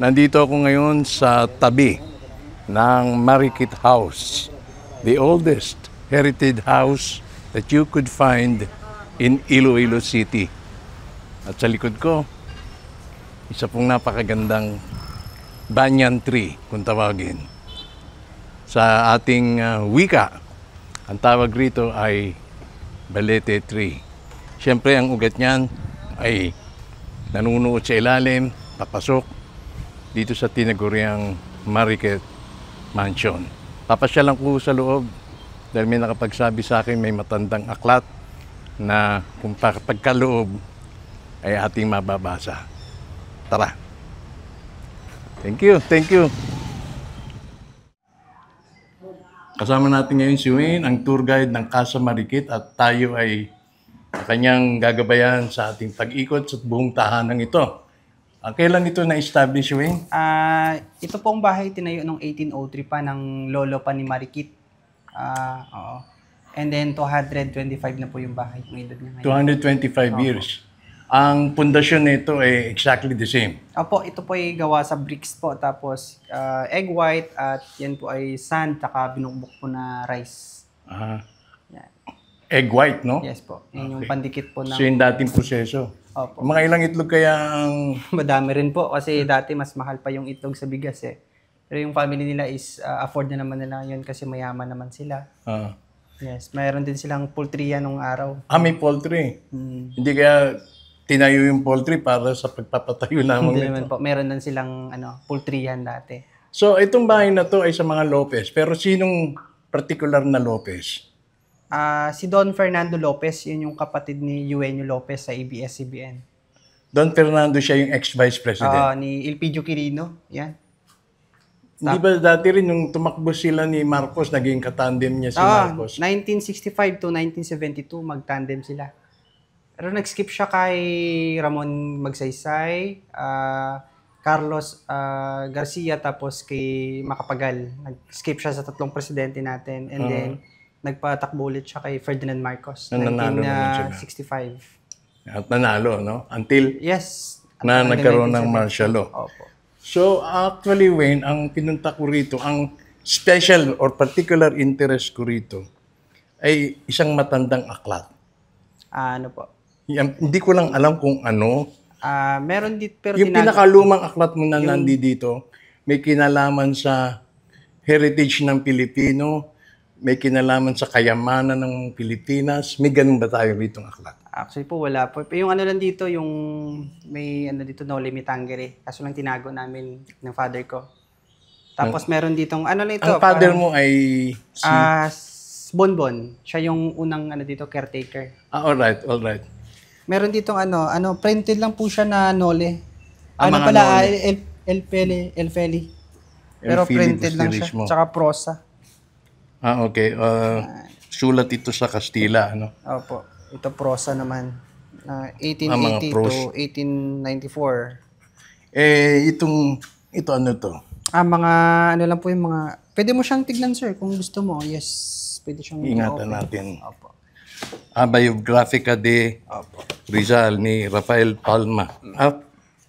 Nandito ako ngayon sa tabi ng Marikit House, the oldest heritage house that you could find in Iloilo City. At sa likod ko, isa pong napakagandang banyan tree, kung tawagin. Sa ating wika, ang tawag rito ay balete tree. Siyempre, ang ugat niyan ay nanunuot sa ilalim, papasok dito sa tinaguriang Marikit Mansion. Papasyalan ko sa loob dahil may nakapagsabi sa akin may matandang aklat na kung pagkaloob ay ating mababasa. Tara! Thank you, thank you. Kasama natin ngayon si Wayne, ang tour guide ng Casa Marikit, at tayo ay kanyang gagabayan sa ating pag-ikot sa buong tahanan ito. Kailan ito na-establish, Wayne? Ito pong bahay tinayo noong 1803 pa ng lolo pa ni Marikit. Oo. And then 225 na po yung bahay, yung edad niya ngayon. 225 years. Ang pundasyon nito ay exactly the same. Opo, ito po ay gawa sa bricks po, tapos egg white, at yan po ay sand, tsaka binukbok po na rice. Yan. Egg white, no? Yes po, yan yung pandikit po ng... So yung dating proseso. Opo. Mga ilang itlog kaya ang... Madami rin po, kasi dati mas mahal pa yung itlog sa bigas eh. Pero yung family nila is afford na naman nila yun kasi mayaman naman sila. Yes, mayroon din silang poultry nung araw. May poultry. Hindi kaya tinayo yung poultry para sa pagpapatayo naman Hindi nito. naman po, meron din silang poultry dati. So itong bahay na to ay sa mga Lopez. Pero sinong particular na Lopez? Si Don Fernando Lopez, yun yung kapatid ni Eugenio Lopez sa ABS-CBN. Don Fernando siya yung ex-vice president. Ni Elpidio Quirino, yan. Hindi ba dati rin nung tumakbo sila ni Marcos, naging katandem niya si Marcos? 1965 to 1972, mag-tandem sila. Pero nag-skip siya kay Ramon Magsaysay, Carlos Garcia, tapos kay Macapagal. Nag-skip siya sa tatlong presidente natin. And then, nagpatakbo ulit siya kay Ferdinand Marcos, Nanalo naman sila. 1965. At nanalo, no? Until Yes. na nagkaroon ng martial law. Opo. So, actually, Wayne, ang pinunta ko rito, ang special or particular interest ko rito ay isang matandang aklat. Ano po? Hindi ko lang alam kung ano. Meron dito, pero Yung pinakalumang aklat mo na nandito, may kinalaman sa heritage ng Pilipino, may kinalaman sa kayamanan ng Pilipinas. May ganun ba tayo rito ng aklat? Actually po, wala po. Yung ano lang dito, yung may ano dito, Noli Me Tangere. Kaso lang tinago namin ng father ko. Tapos meron ditong, ano lang ito. Ang father mo ay si... Bonbon. Siya yung unang ano dito, caretaker. Alright, alright. Meron ditong printed lang po siya na Nole. Mga pala, Nole. El Feli. Pero printed lang siya. Tsaka prosa. Okay. Sulat ito sa Kastila, ano? Opo. Ito prosa naman. 1880 to 1894. Ito ano to? Mga ano lang po yung mga... Pwede mo siyang tignan, sir, kung gusto mo. Yes, pwede siyang... Ingatan natin. Opo. Biographica de Rizal ni Rafael Palma.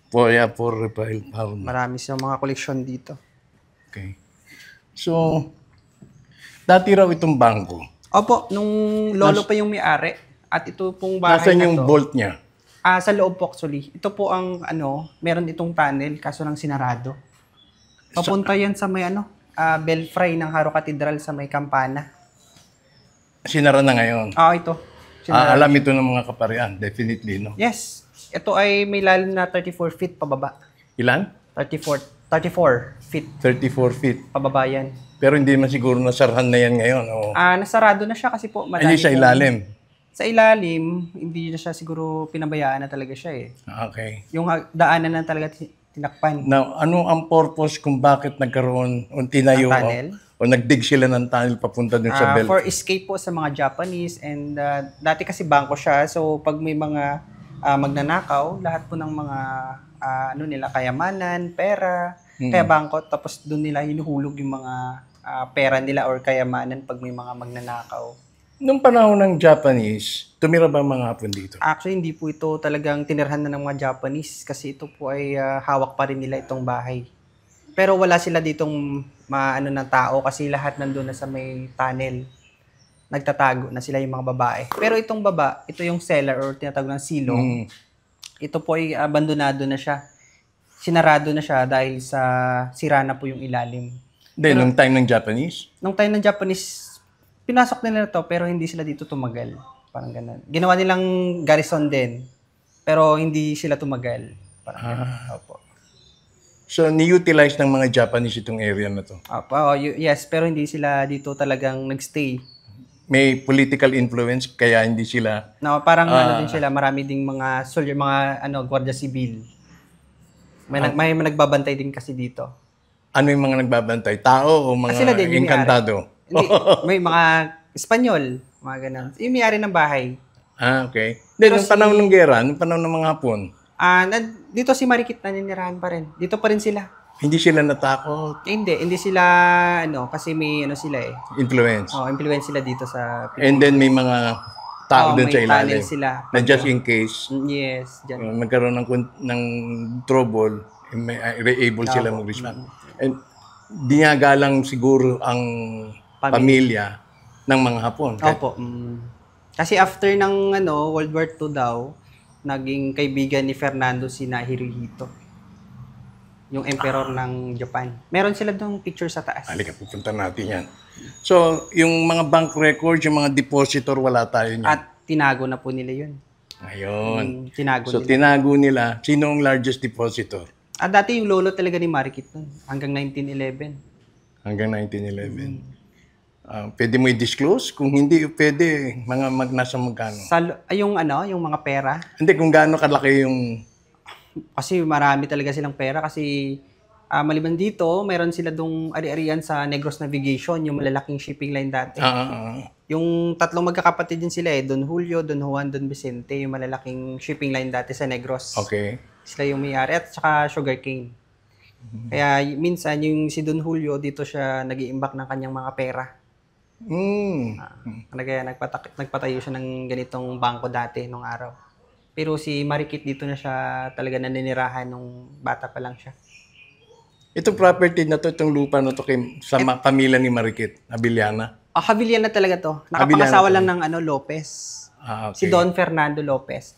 For Rafael Palma. Marami siyang mga koleksyon dito. Okay. So, dati raw itong bangko. Opo, nung lolo pa yung may-ari. At ito pong bahay Nasaan na yung to. bolt niya? Sa loob po actually. Ito po ang meron itong tunnel, kaso lang sinarado. Papunta yan sa may belfry ng Haro Cathedral sa may Campana. Sinara na ngayon. Ito. Alam ito ng mga kaparian, definitely, no? Yes. Ito ay may lalim na 34 feet pababa. Ilan? 34 feet 34 feet. pababa yan. Pero hindi man siguro nasarahan na yan ngayon. Nasarado na siya kasi po Hindi sa ilalim. Sa ilalim, hindi na siya siguro pinabayaan na talaga siya eh. Okay. Yung daanan na talaga tinakpan. Now, ano ang purpose kung bakit nagkaroon o tinayo Ang tunnel? o nagdig sila ng tunnel papunta dun sa belt? For escape po sa mga Japanese, and dati kasi bangko siya, so pag may mga magnanakaw, lahat po ng mga nila, kayamanan, pera, kaya bangko, tapos doon nila hinuhulog yung mga pera nila or kayamanan pag may mga magnanakaw. Nung panahon ng Japanese, tumira ba ang mga Hapon dito? Actually, hindi po ito talagang tinirhan na ng mga Japanese kasi ito po ay hawak pa rin nila itong bahay. Pero wala sila ditong maano na tao kasi lahat nandun na sa may tunnel. Nagtatago na sila yung mga babae. Pero itong ito yung cellar or tinatawag ng silong. Ito po ay abandonado na siya. Sinarado na siya dahil sa sira na po yung ilalim. Then, nung time ng Japanese? Nung time ng Japanese, pinasok nila to pero hindi sila dito tumagal. Parang ganun. Ginawa nilang garrison din. Pero hindi sila tumagal. Parang ganun. Opo. So, ni-utilize ng mga Japanese itong area na to? Opo, yes, pero hindi sila dito talagang nagstay. May political influence kaya hindi sila... No, parang ano din sila, marami ding mga soldier, mga gwardiya sibil. May nagbabantay din kasi dito. Ano yung mga nagbabantay? Tao o mga Sila din, yung engkantado? Hindi, may mga Espanyol, mga ganun. Yung may-ari ng bahay. Okay. Then, nung panahon ng gera, nung panahon ng mga Hapon, Dito si Marikit naninirahan pa rin. Dito pa rin sila. hindi sila natakot? Hindi sila, kasi may sila eh. Influence? Influence sila dito sa... And then, may mga tao doon sa may ilalim? tunnel sila. Na just in case, Yes, dyan. magkaroon ng trouble, may able sila mag-respond. And dinagalang siguro ang pamilya ng mga Hapon. Opo. Kasi after ng World War II daw, naging kaibigan ni Fernando si Hirohito, yung emperor ng Japan. Meron sila doong picture sa taas. Halika, pupunta natin yan. So, yung mga bank records, yung mga depositor, wala tayo niyan. At tinago na po nila yun. Ngayon. Tinago So, nila. tinago nila. Sino ang largest depositor? Dati yung lolo talaga ni Marikit nun, hanggang 1911. Hanggang 1911. Pwede mo i-disclose? Kung hindi, pwede. Nasa magkano? Yung mga pera. Hindi, kung gaano kalaki yung... Kasi marami talaga silang pera kasi maliban dito, meron sila dong ari-arian sa Negros Navigation, yung malalaking shipping line dati. Yung tatlong magkakapatid din sila Don Julio, Don Juan, Don Vicente, yung malalaking shipping line dati sa Negros. Okay. Sila yung may-ari at saka sugarcane. Kaya minsan yung si Don Julio dito siya nag-iimbak ng kanyang mga pera. Kaya nagpatayo siya ng ganitong bangko dati nung araw. Pero si Marikit dito na siya talaga naninirahan nung bata pa lang siya. Itong property na to, itong lupa na to sa pamilya ni Marikit, Abiliana. Havilyan na talaga to. Nakapangasawa lang ng Lopez. Okay. Si Don Fernando Lopez.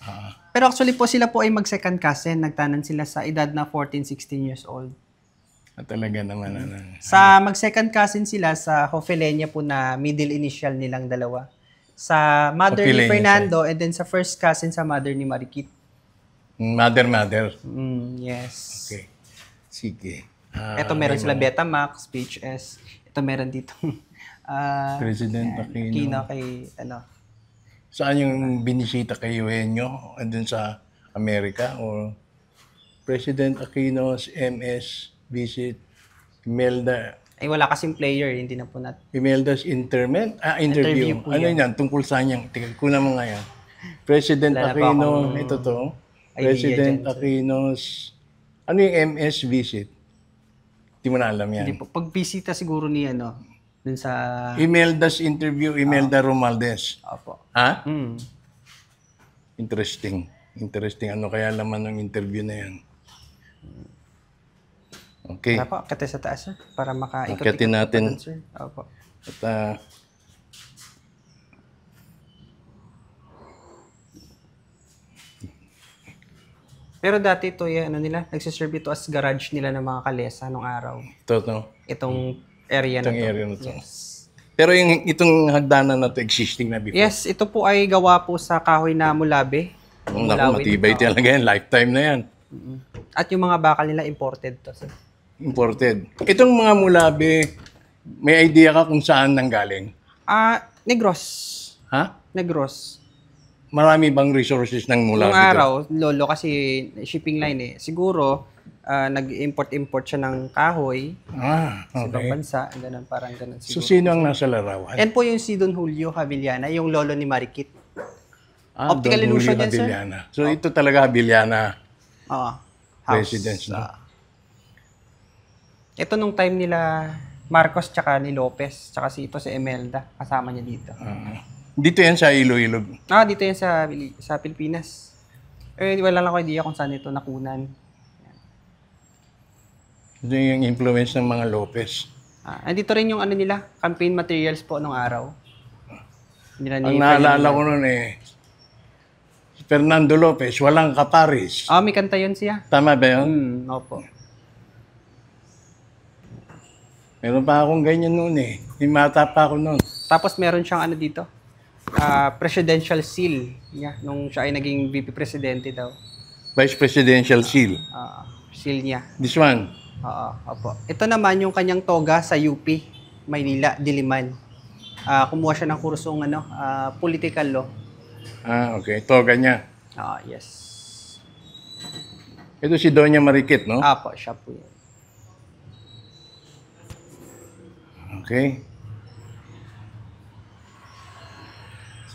Pero actually po sila po ay mag-second cousin. Nagtanan sila sa edad na 14, 16 years old. Talaga naman. Sa mag-second cousin sila sa Hofelenia po na middle initial nilang dalawa. Sa mother ni Fernando and then sa first cousin sa mother ni Marikit. Mother. Yes. Okay. Sige. Ito meron sila Betamax, PHS. Ito meron dito. President Aquino. Aquino kay Saan yung binisita kay Eugenio? Andun sa Amerika? Or President Aquino's MS visit Imelda? Ay wala kasing player, hindi na po natin. Imelda's interview. Po ano yan? Tungkol saan yan? Kuna mo nga yan. President Aquino, ito to. President Aquino's, ano yung MS visit? Hindi mo na alam yan. Hindi po. Pagbisita siguro ni dun sa... Imelda's interview, Imelda Romualdez. Opo. Ha? Interesting. Ano kaya laman ng interview na yan? Okay. Tara po, akit sa taas, sir. Para makaikot-ikot. Akitin natin. Sir. Opo. At, Pero dati ito, nagsiserve ito as garage nila ng mga kalesa nung araw. Itong area na to. Yes. Pero itong hagdanan na to existing na before? Yes, ito po ay gawa po sa kahoy na mulabe. Naku, matibay talaga yan. Lifetime na yan. At yung mga bakal nila imported to, sir. Imported. Itong mga mulabe, may idea ka kung saan nanggaling? Negros. Ha? Negros. Marami bang resources ng mulabe? Nung araw, lolo kasi shipping line Siguro, nag-import siya ng kahoy. Sa ibang bansa. Ganun, parang ganun siguro. So, sino ang nasa larawan? Yan po yung si Don Julio Havillana, yung lolo ni Marikit. Optical Don illusion Julio yan, sir. Havillana. So, ito talaga Havillana. Oo. Residence, no? Ito nung time nila Marcos tsaka ni Lopez, tsaka ito si Imelda, kasama niya dito. Dito yan sa Iloilo. Dito yan sa Pilipinas. Wala lang ako idea kung saan ito nakunan. Ito yung influence ng mga Lopez. Andito rin yung ano nila, campaign materials po nung araw. Nila Ang naalala ko noon si Fernando Lopez, walang kaparis. May kanta yun siya. Tama ba yun? Opo. Meron pa akong ganyan noon Himata pa ako noon. Tapos meron siyang ano dito, presidential seal niya nung siya ay naging VP presidente daw. Vice Presidential Seal. Seal niya. This one. Opo. Ito naman yung kanyang toga sa UP, Maynila, Diliman. Kumuha siya ng kursong political law. Okay. Toga niya. Yes. Ito si Doña Marikit, no? Apo, siya po yan. Okay.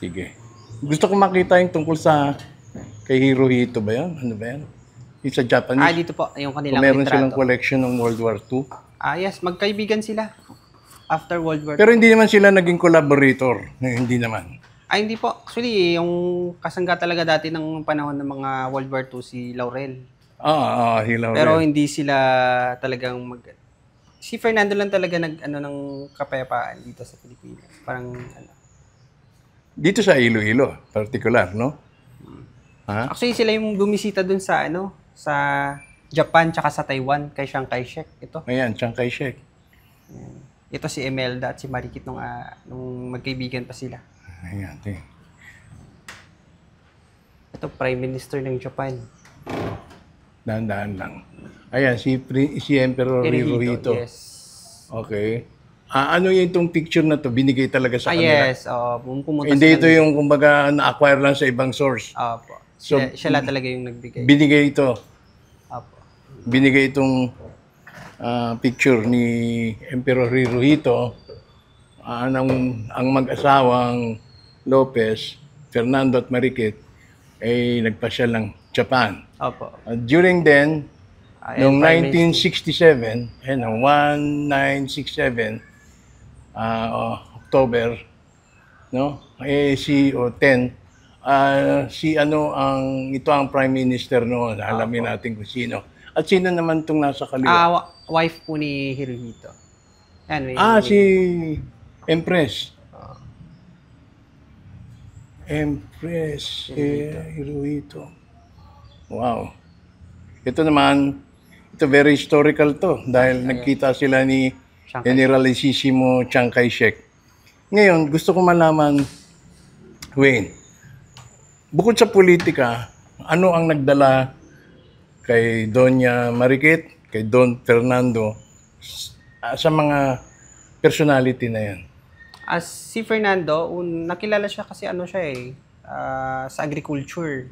Sige. Gusto ko makita yung tungkol sa kay Hirohito ba yan? Ano ba yan? Yung sa Japanese. Dito po, yung kanilang Kung meron litrato. silang collection ng World War II. Yes, magkaibigan sila after World War II. Pero hindi naman sila naging collaborator. Hindi naman. Hindi po. Actually, yung kasangga talaga dati ng panahon ng mga World War II, si Laurel. Hilaw. Pero hindi sila talagang si Fernando lang talaga ng kapayapaan dito sa Pilipinas. Parang Dito sa Iloilo, particular, no? Actually, sila yung bumisita dun sa sa Japan tsaka sa Taiwan kay Chiang Kai-shek. Ito. Ayan, Chiang Kai-shek. Ito si Imelda at si Marikit nung magkaibigan pa sila. Ayan, Ito, Prime Minister ng Japan. Dahan-dahan lang. Ayan, si Emperor Hirohito. Yes. Okay. Ano yung itong picture na to? Binigay talaga sa kanila? Yes. Pumunta Hindi sila ito yung kumbaga na-acquire lang sa ibang source. Opo. So, Siya lang talaga yung nagbigay. Binigay ito. Opo. Binigay itong picture ni Emperor Hirohito. Ang mag-asawang Lopez, Fernando at Marikit, ay nagpasyal ng Japan. Opo. During then, noong Prime 1967, 1967, October, no? Ito ang Prime Minister noon. Alamin natin kung sino. At sino naman itong nasa kaliwa? Wife po ni Hirohito. Yan, Si Empress. Empress Hirohito. Wow. Ito naman, ito very historical to dahil nagkita sila ni Generalissimo Chiang Kai-shek. Ngayon, gusto ko malaman, Wayne, bukod sa politika, ano ang nagdala kay Doña Marikit, kay Don Fernando, sa mga personality na yan? Si Fernando, nakilala siya kasi sa agriculture.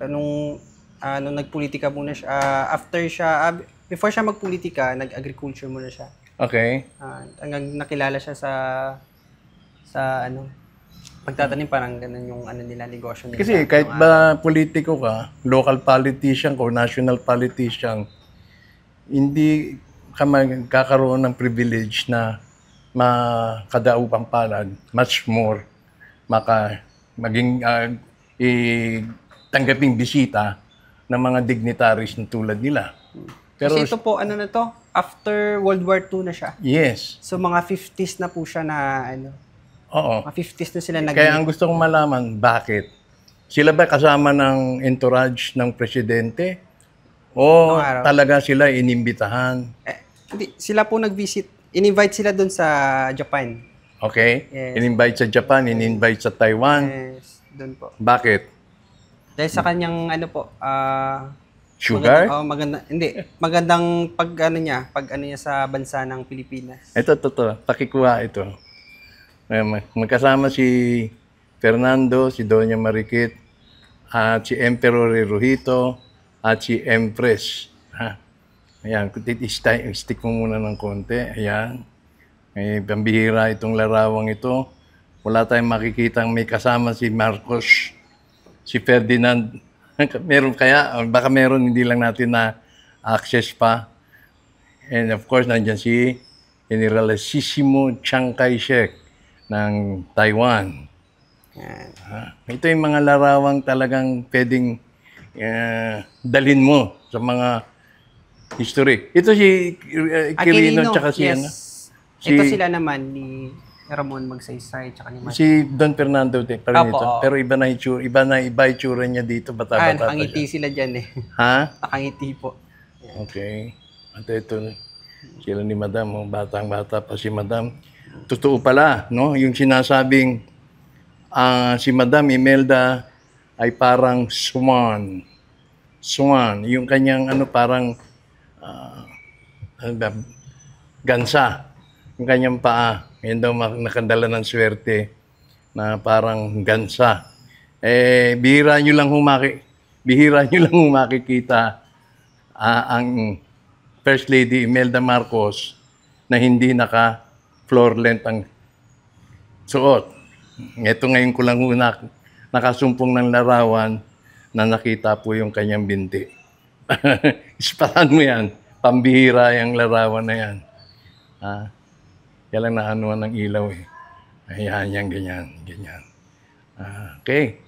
Pero nung nagpolitika muna siya, before siya magpolitika, nag-agriculture muna siya. Okay. Hanggang nakilala siya sa pagtatanim, parang ganun yung nila, negosyo nila. Kasi kahit ba politiko ka, local politician ka o national politician, hindi ka magkakaroon ng privilege na makadaupang palad, much more maging tanggaping bisita ng mga dignitaries na tulad nila. Pero, kasi ito po, after World War II na siya. Yes. So mga 50s na po siya na Oo. mga 50s na sila Kaya ang gusto kong malaman, bakit? Sila ba kasama ng entourage ng presidente? O talaga sila inimbitahan? Hindi, sila po nag-visit. In-invite sila doon sa Japan. Okay? Yes. In-invite sa Japan, in-invite sa Taiwan. Yes, doon po. Bakit? Dahil sa kanyang Sugar? Magandang pag niya sa bansa ng Pilipinas. Ito. Pakikuha ito. Magkasama si Fernando, si Doña Marikit, at si Emperor Hirohito, at si Empress. Ayan, stick mo muna ng konti. Ayan. May pambihira itong larawang ito. Wala tayong makikitang may kasama si Marcos, si Ferdinand. Baka meron, hindi lang natin na access pa. And of course, nandyan si Generalissimo Chiang Kai-shek ng Taiwan. Yan. Ito yung mga larawang talagang pwedeng dalhin mo sa mga history. Ito si Quirino tsaka si yes. ano? Ito sila naman ni Ramon Magsaysay tsaka ni Mark. Si Don Fernando pa rin Opo, ito. oo. Pero iba itsura niya dito. Bata-bata pa Nakangiti siya. sila dyan eh. Ha? Nakangiti po. Okay. At ito, sila ni Madam. Oh, batang-bata pa si Madam. Totoo pala, no? Yung sinasabing si Madam Imelda ay parang swan. Swan. Yung kanyang parang ano ba? Gansa. Yung kanyang paa. Yan daw nakadala ng swerte na parang gansa. Bihira nyo lang makikita ang First Lady Imelda Marcos na hindi naka-floor length ang suot. Ito ngayon ko lang nakasumpong ng larawan na nakita po yung kanyang binti. Ispahan mo yan. Pambihira yung larawan na yan. Kaya lang naanuan ng ilaw eh. Ayan, yan, ganyan. Okay.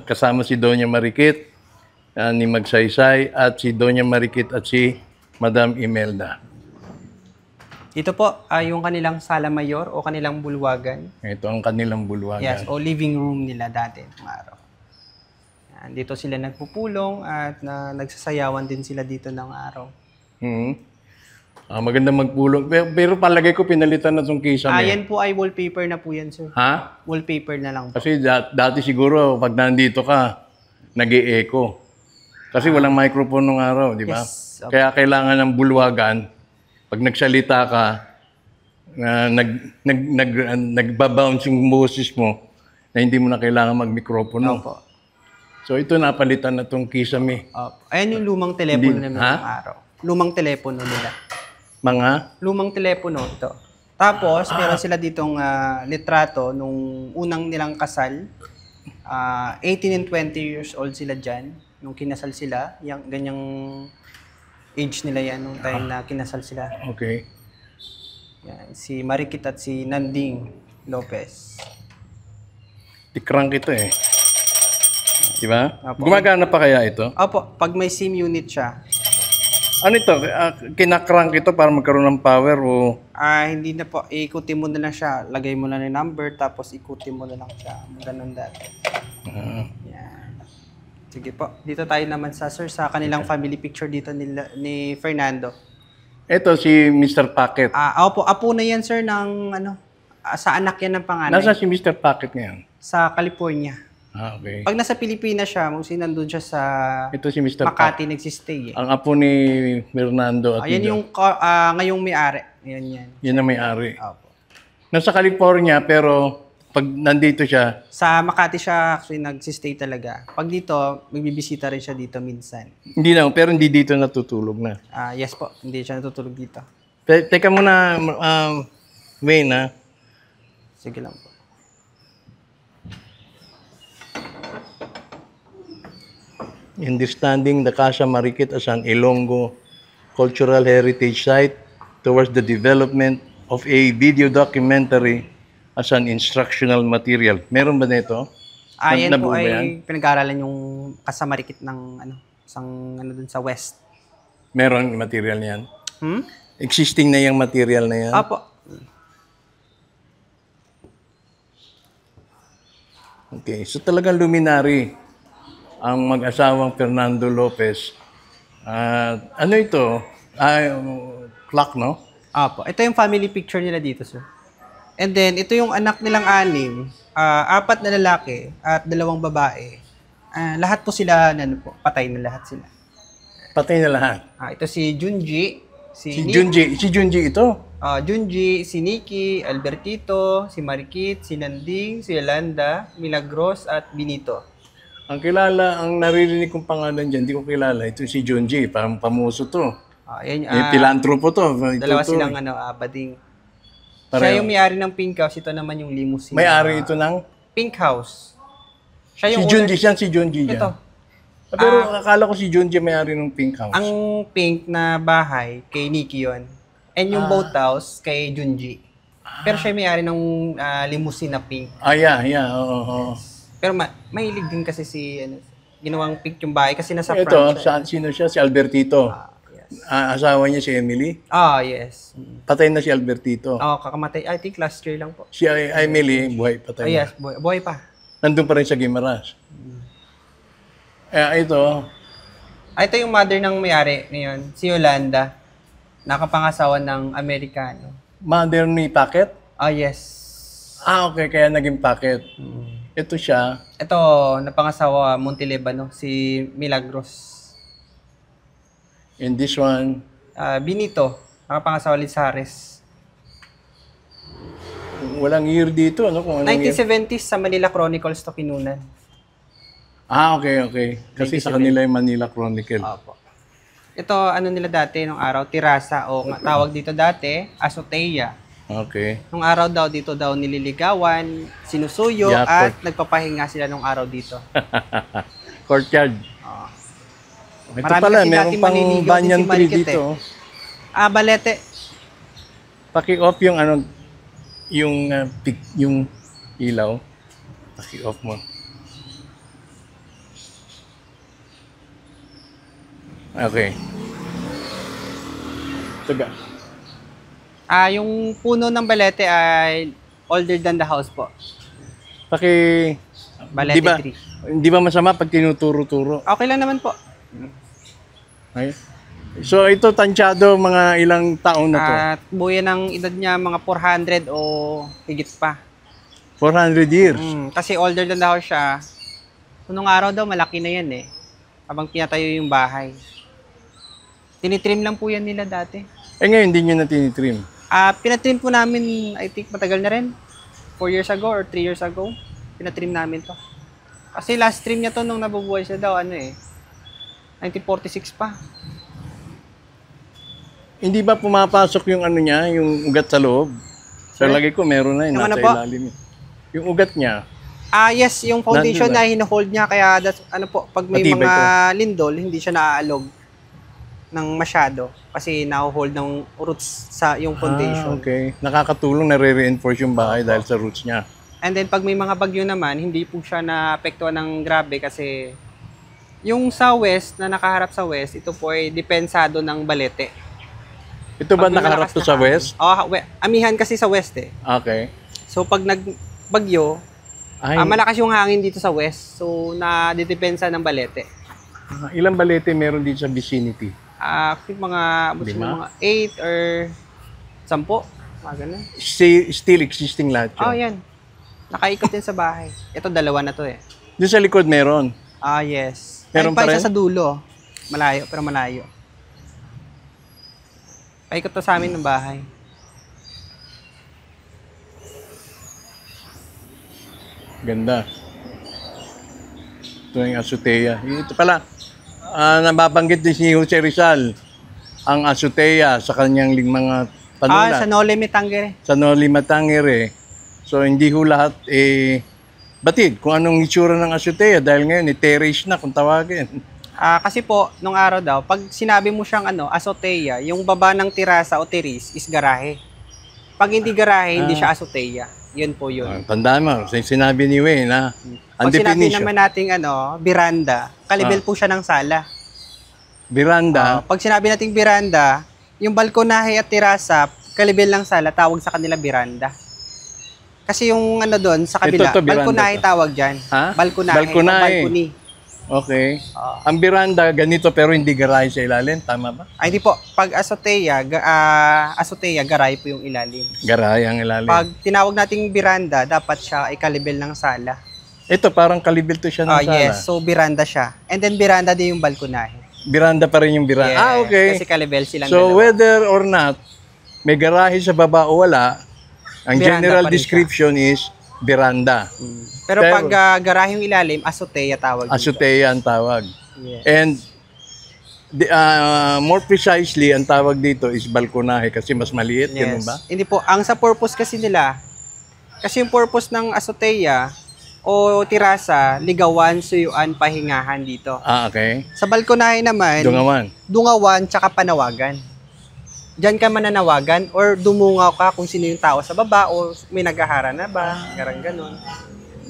Kasama si Doña Marikit, ni Magsaysay, at si Doña Marikit at si Madam Imelda. Ito po yung kanilang sala mayor o kanilang bulwagan. Ito ang kanilang bulwagan. Yes, o living room nila dati ng araw. Yan, dito sila nagpupulong at nagsasayawan din sila dito ng araw. Maganda magpulong. Pero palagay ko pinalitan na itong kisame. Yan po ay wallpaper na po yan, sir. Ha? Wallpaper na lang po. Kasi dati siguro pag nandito ka, nag-e-echo. Kasi walang microphone nung araw, di ba? Yes. Okay. Kaya kailangan ng bulwagan. Pag nagsalita ka, nagbabounce yung boses mo na hindi mo na kailangan mag-mikropono. Opo. So ito napalitan na itong kisame. Ayan yung lumang telepono namin ng araw. Lumang telepono nila. Lumang telepono ito. Tapos, meron sila ditong litrato nung unang nilang kasal. 18 and 20 years old sila dyan. Nung kinasal sila. Yung ganyang age nila yan nung time na kinasal sila. Okay. Yan, si Marikit at si Nanding Lopez. Tikrang ito eh. Diba? Apo. Gumagana pa kaya ito? Opo, pag may SIM unit siya. Ano ito? Kinakrank ito para magkaroon ng power o... Hindi na po. Ikutin mo na lang siya. Lagay mo lang yung number, tapos ikutin mo na lang siya. Ganun dati. Yan. Sige po. Dito tayo naman sa kanilang family picture dito ni Fernando. Ito si Mr. Packet. Apo na yan, sir, ng sa anak yan ng panganay. Nasa si Mr. Packet ngayon? Sa California. Okay. Pag nasa Pilipinas siya, nandun siya sa Ito si Mr. Makati, nagsistay eh. Ang apo ni Fernando at Ayan yung ngayong may-ari. Ayan yan. yan ang may-ari. Opo. Nasa California pero pag nandito siya, Sa Makati siya actually nagsistay talaga. Pag dito, magbibisita rin siya dito minsan. hindi na, pero hindi dito natutulog na. Yes po, hindi siya natutulog dito. Teka muna, Wayne ha. Sige lang po. Understanding the Casa Marikit as an Ilonggo cultural heritage site towards the development of a video documentary as an instructional material. Meron ba nito? Yan po Nabuo ba yan? ay pinag-aaralan yung kasamarikit ng dun sa west. Meron yung material niyan? Existing na yung material na yan? Apo. Okay, so talagang luminary ang mag-asawang Fernando Lopez. Ano ito? Clock, no? Apo. Ito yung family picture nila dito, sir. And then, ito yung anak nilang 6. 4 na lalaki at 2 babae. Lahat po sila, patay na lahat sila. Patay na lahat. Ito si Junji. Si Junji ito? Junji, si Nikki, Albertito, si Marikit, si Nanding, si Yolanda, Milagros, at Benito. Ang naririnig kong pangalan dyan, hindi ko kilala. Ito si Junji, parang pamuso to. Yan, Pilantropo to. dalawa silang bading. Siya yung may-ari ng Pink House, ito naman yung limousine. May-ari ito ng? Pink House. Siya yung Si Junji dyan. Ito. Pero akala ko si Junji may-ari ng Pink House. Ang pink na bahay, kay Nikki yun. And yung boat house, kay Junji. Pero siya may-ari ng limousine na pink. Yeah, yeah. Oo. Pero mahilig din kasi si ginawang pink yung bahay kasi nasa Ito, front siya. sino siya? Si Albertito. Yes. Asawa niya si Emily. Yes. Patay na si Albertito. Kakamatay. I think last year lang po. Si Emily, buhay patay na. Yes, buhay pa. Nandun pa rin sa Guimaras. Ito, Ito yung mother ng may-ari ngayon, si Yolanda. Nakapangasawa ng Amerikano. mother ni Packet? Yes. Okay, kaya naging Packet. Ito siya. Ito, napangasawa Montelebano, si Milagros. And this one, Benito, nakapangasawa Lizares. walang year dito, ano? Kung anong year? 1970s sa Manila Chronicles to kinunan. Okay. Kasi sa kanila yung Manila Chronicle. Opo. Ito, nila dati, nung araw, Tirasa, o tawag dito dati, Azotea. Okay. Nung araw daw, dito daw nililigawan, sinusuyo, Yeah, at nagpapahinga sila nung araw dito. Courtyard. Ito Marami pala, kasi meron dating pang manliligaw din banyan si tree Marikit, dito. Balete. Paki-off yung yung ilaw. Paki-off mo. Okay. Taga. Yung puno ng balete ay older than the house po. Balete tree. Di ba masama pag tinuturo-turo? Okay lang naman po. Okay. So ito tansyado mga ilang taon na to? At buya ng edad niya mga 400 o higit pa. 400 years. Kasi older than the house siya. So, nung araw daw malaki na yan habang pinatayo yung bahay. Tinitrim lang po yan nila dati. Ngayon hindi nyo na tinitrim. Pinatrim po namin, I think matagal na rin. 4 years ago or 3 years ago. Pinatrim namin to. Kasi last trim niya to nung nabubuhay siya daw, 1946 pa. Hindi ba pumapasok yung niya, yung ugat sa loob? Sa lagi ko meron na Naman nasa na po? ilalim. Yung ugat niya, Yes, yung foundation Nandun na hino-hold niya kaya pag may Matibay mga lindol, hindi siya naaalog ng masyado kasi na-hold ng roots sa yung foundation. okay. Nakakatulong, nare-reinforce yung bahay dahil sa roots niya. And then pag may mga bagyo naman, hindi po siya naapektuhan ng grabe kasi yung sa west, na nakaharap sa west, ito po ay depensado ng balete. Ito ba Pag may nakaharap malakas to na sa hangin. west? Amihan kasi sa west Okay. So pag nagbagyo, malakas yung hangin dito sa west. So nadedepensa ng balete. Ilang balete meron dito sa vicinity? Mga 8 or 10. Mga ganun. Still existing lahat yun? Yan. Nakaikot din sa bahay. Ito, dalawa na to Doon sa likod meron? Yes. Meron Kahit pa isa rin? sa dulo. Malayo, pero malayo. Paikot to sa amin ng bahay. Ganda. Ito yung azotea. Ito pala, nababanggit din si Jose Rizal ang azotea sa kanyang mga panulat. Sa Nole Mitangere. Sa Noli Matangere. So hindi ho lahat batid kung anong itsura ng azotea dahil ngayon terrace na kung tawagin. Kasi po, nung araw daw, pag sinabi mo siyang azotea, yung baba ng tirasa o terrace is garahe. Pag hindi garahe, hindi siya azotea. Yun po yun. Tandaan mo, sinabi ni Wayne na ang Pag sinabi definition. naman nating veranda, kalibel po siya ng sala. Veranda, Pag sinabi nating veranda, yung balkonahe at terasa, kalibel ng sala, tawag sa kanila veranda. Kasi yung doon sa kabila, Ito, veranda balkonahe to. tawag dyan. Ha? Balkonahe. Balkonahe. O balcony. okay. Ang veranda, ganito pero hindi garahe sa ilalim, tama ba? Ay, hindi po. Pag azotea, garay po yung ilalim. Garahe ang ilalim. Pag tinawag nating veranda, dapat siya ay kalibel ng sala. Ito, parang kalibil to siya ng sala. Yes, so veranda siya. And then veranda din yung balkonahe. Veranda pa rin yung veranda. Yes, Okay. Kasi kalibel silang So, dalawa. whether or not may garahe sa baba o wala, ang Veranda general pa rin description is veranda. Pero Pero- pag garahe yung ilalim, azotea tawag dito. Azotea ang tawag. Yes. And more precisely, ang tawag dito is balkonahe kasi mas maliit, ganun ba? Hindi po. Ang sa purpose kasi nila, kasi yung purpose ng azotea o tirasa, ligawan, suyuan, pahingahan dito. Okay. Sa balkonahe naman, Dungawan. dungawan tsaka panawagan. Diyan ka mananawagan or dumungaw ka kung sino yung tao sa baba o may naghahara na ba? Garang ganon.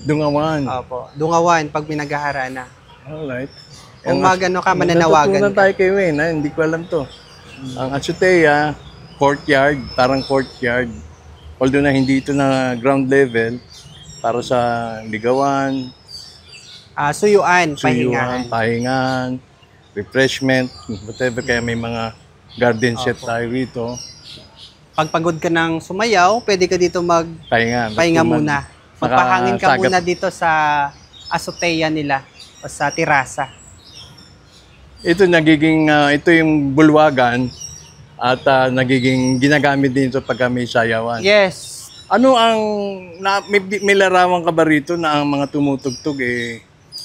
Dungawan. Opo. Dungawan pag may naghahara na. Alright. Kung magano ka, mananawagan Natutunan tayo kay Wayne, ha? Hindi ko alam to. Ang azotea, courtyard, parang courtyard. Although na hindi ito na ground level, para sa ligawan, Suyuan, suyuan, pahingahan. pahingan, refreshment, whatever. Kaya may mga garden set tayo rito. Pag pagod ka ng sumayaw, pwede ka dito Pahinga muna. Magpahangin ka muna dito sa azotea nila o sa terasa. Ito nagiging, ito yung bulwagan at nagiging ginagamit din ito pag may sayawan. Yes. Ano ang, may larawan ka ba rito na ang mga tumutugtog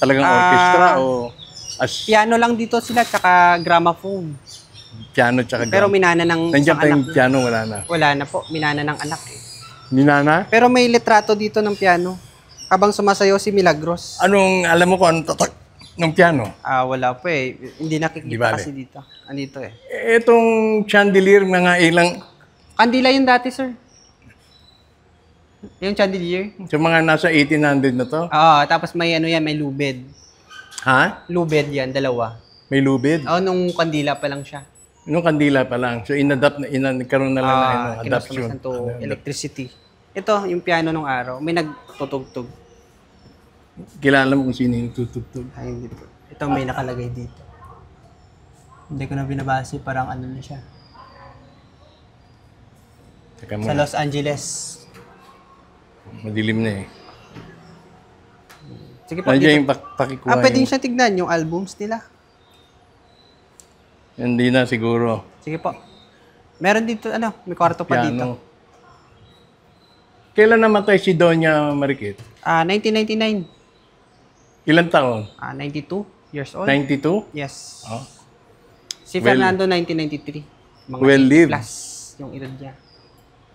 talagang orchestra o Piano lang dito sila, tsaka gramophone. piano tsaka Pero minana ng nandiyan isang pa yung anak. piano, wala na. Wala na po, minana ng anak eh. Ninana? Pero may litrato dito ng piano. Habang sumasayaw si Milagros. Anong, alam mo kung anong tatak ng piano? Wala po eh. Hindi Di nakikita bale. kasi dito. Andito eh. Itong chandelier, mga ilang, Kandila yun dati, sir. Yung chandelier. sa mga nasa 1800 na to. Tapos may ano yan, may lubed. Ha? Lubed yan, dalawa. May lubid? Nung kandila pa lang siya. Nung kandila pa lang. So, nagkaroon na lang na adaption. Kinasabasan to electricity. Ito, yung piano nung araw. May nagtutugtog. Kilala mo kung sino yung tutugtog. Ay, hindi po. Ito may nakalagay dito. Hindi ko na binabase, parang ano na siya. Teka mo, Sa Los Angeles. madilim na eh. Sige po, Nandiyan yung dito. pakikuha Pwede yung, siya tignan, yung albums nila. hindi na siguro. Sige po. Meron dito, may kwarto pa dito. Piano. Kailan namatay si Doña Marikit? 1999. Ilang taon? 92 years old. 92? Yes. Oh. Si Well- Fernando, 1993. Mga Well 80 lived. plus yung edad niya.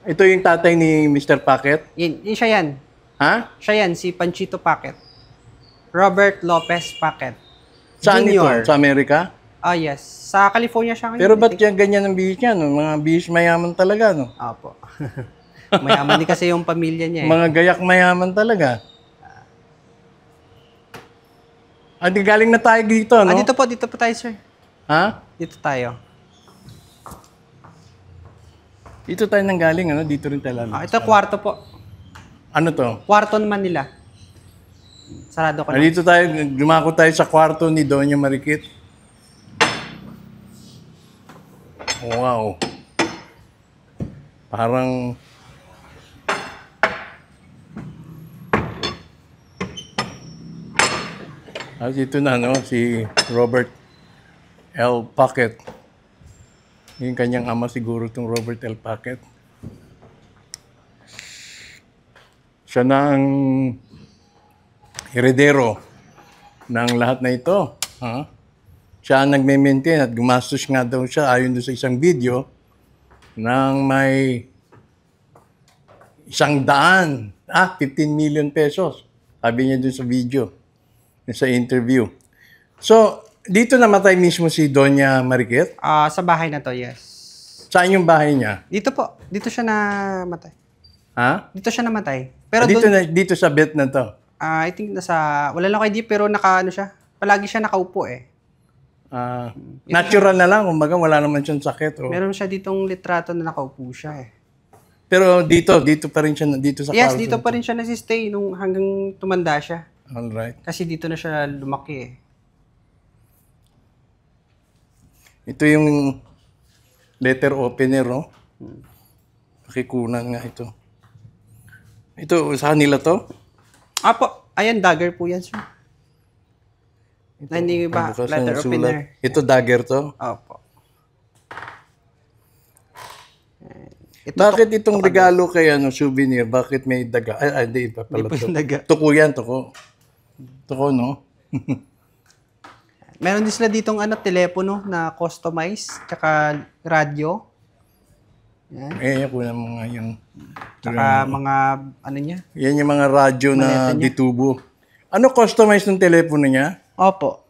Ito yung tatay ni Mr. Packet? Yun siya yan. Ha? Siya yan, si Panchito Packet. Robert Lopez Packet. Saan Junior. ito? Sa Amerika? Yes. Sa California siya ngayon. Pero ba't yan ganyan ang bihis niya? No? Mga bihis mayaman talaga, no? Opo. Mayaman din kasi yung pamilya niya eh. Mga gayak mayaman talaga. Di galing na tayo dito, no? Dito po tayo, sir. Ha? Dito tayo. Dito tayo nang galing, ano? Dito rin tayo lalabas. Ito kwarto po. Ano to? Kwarto naman nila. Sarado ko na. Dito tayo, dumako tayo sa kwarto ni Doña Marikit. Wow. Parang... dito na, no? Si Robert L. Packet. Yung kanyang ama siguro itong Robert L. Packet. Siya na ang heredero ng lahat na ito. Ha? Siya ang nagme-maintain at gumastos nga daw siya ayon doon sa isang video ng may 100, 15 million pesos. Sabi niya doon sa video, sa interview. So, dito namatay mismo si Doña Marikit? Sa bahay na to, yes. Saan yung bahay niya? Dito po. Dito siya namatay. Ha? Dito siya namatay. Pero Dito sa bed na to? I think wala lang kay pero siya. Palagi siya nakaupo eh. Natural na lang, kumbaga wala naman siyang sakit. Oh. Meron siya ditong litrato na nakaupo siya eh. Pero dito pa rin siya, dito sa Yes, kwarto. dito pa rin siya nagsistay hanggang tumanda siya. Alright. Kasi dito na siya lumaki eh. Ito yung letter opener, oh. Pakikunan nga ito. Ito, saan nila to? Ayan, dagger po yan, sir. Hindi ba? Pagbukas Letter ng opener. sulat. Ito dagger to? Opo. Bakit itong regalo kay souvenir? Bakit may daga? Hindi pa pala Hindi po to. yung daga. Tuko yan, tuko. Tuko, no? Meron din sila ditong telepono na customize, tsaka radyo. Yan. Kunan mo nga yung... Tsaka mga, niya. Yan yung mga radyo na ditubo. Ano customize ng telepono niya? Opo.